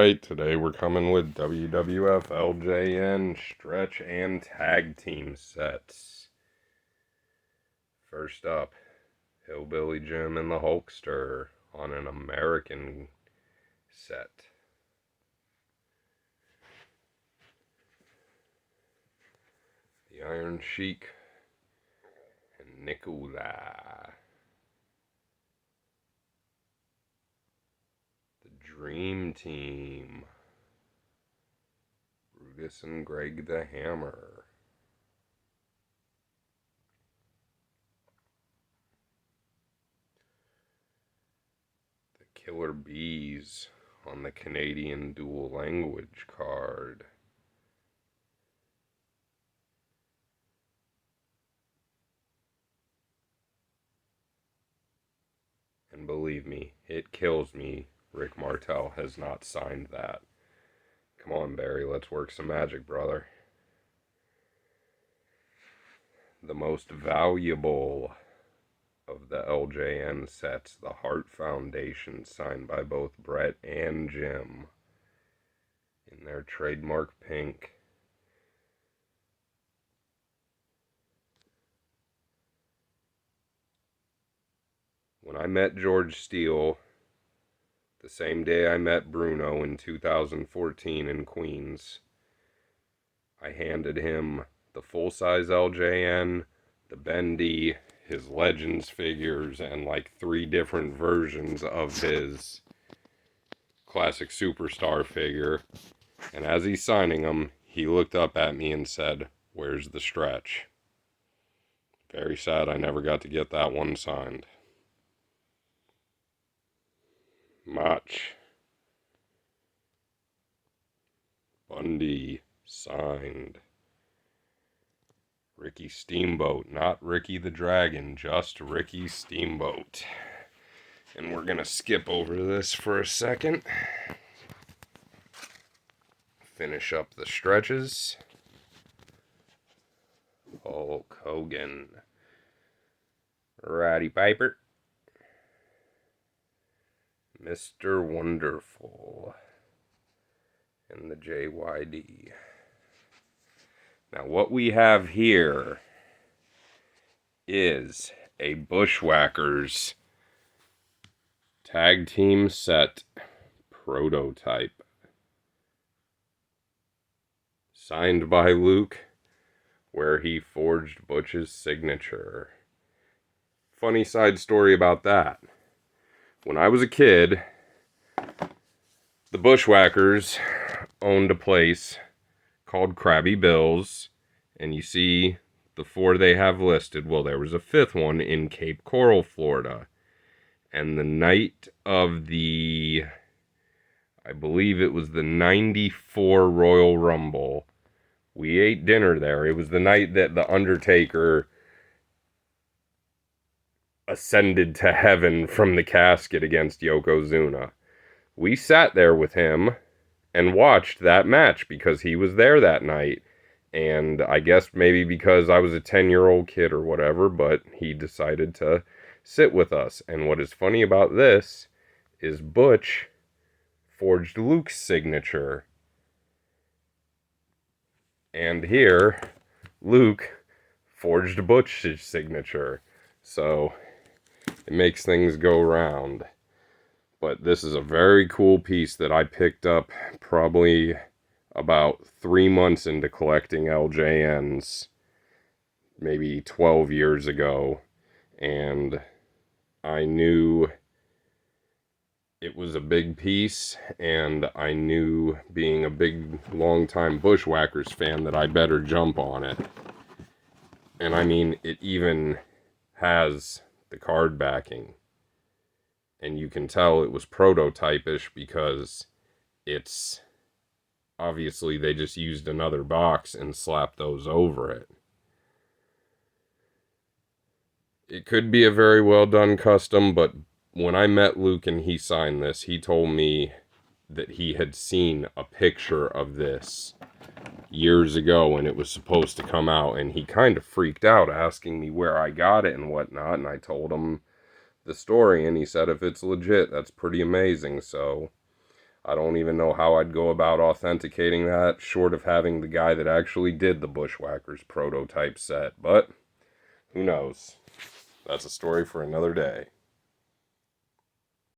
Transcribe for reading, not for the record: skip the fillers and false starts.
Alright, today we're coming with WWF LJN Stretch and Tag Team sets. First up, Hillbilly Jim and the Hulkster on an American set. The Iron Sheik and Nikolai. Dream Team, Brutus and Greg the Hammer. The Killer Bees on the Canadian dual language card. And believe me, it kills me Rick Martel has not signed that. Come on, Barry, let's work some magic, brother. The most valuable of the LJN sets, the Heart Foundation, signed by both Brett and Jim in their trademark pink. When I met George Steele, the same day I met Bruno in 2014 in Queens, I handed him the full-size LJN, the Bendy, his Legends figures, and like 3 different versions of his Classic Superstar figure. And as he's signing them, he looked up at me and said, "Where's the stretch?" Very sad I never got to get that one signed. Mach. Bundy signed. Ricky Steamboat, not Ricky the Dragon, just Ricky Steamboat. And we're going to skip over this for a second. Finish up the stretches. Hulk Hogan. Roddy Piper. Mr. Wonderful. And the JYD. Now what we have here is a Bushwhackers Tag Team set prototype. Signed by Luke, where he forged Butch's signature. Funny side story about that. When I was a kid, the Bushwhackers owned a place called Krabby Bill's, and you see the 4 they have listed. Well, there was a 5th one in Cape Coral, Florida. And the night of the, I believe it was the 94 Royal Rumble, we ate dinner there. It was the night that The Undertaker ascended to heaven from the casket against Yokozuna. We sat there with him and watched that match because he was there that night. And I guess maybe because I was a 10-year-old kid or whatever, but he decided to sit with us. And what is funny about this is Butch forged Luke's signature. And here, Luke forged Butch's signature. So it makes things go round. But this is a very cool piece that I picked up probably about 3 months into collecting LJNs, maybe 12 years ago. And I knew it was a big piece, and I knew, being a big, long-time Bushwhackers fan, that I better jump on it. And I mean, it even has the card backing. And you can tell it was prototype-ish because it's, obviously they just used another box and slapped those over it. It could be a very well done custom, but when I met Luke and he signed this, he told me that he had seen a picture of this years ago when it was supposed to come out, and he kind of freaked out asking me where I got it and whatnot, and I told him the story, and he said if it's legit, that's pretty amazing. So I don't even know how I'd go about authenticating that, short of having the guy that actually did the Bushwhackers prototype set. But who knows? That's a story for another day.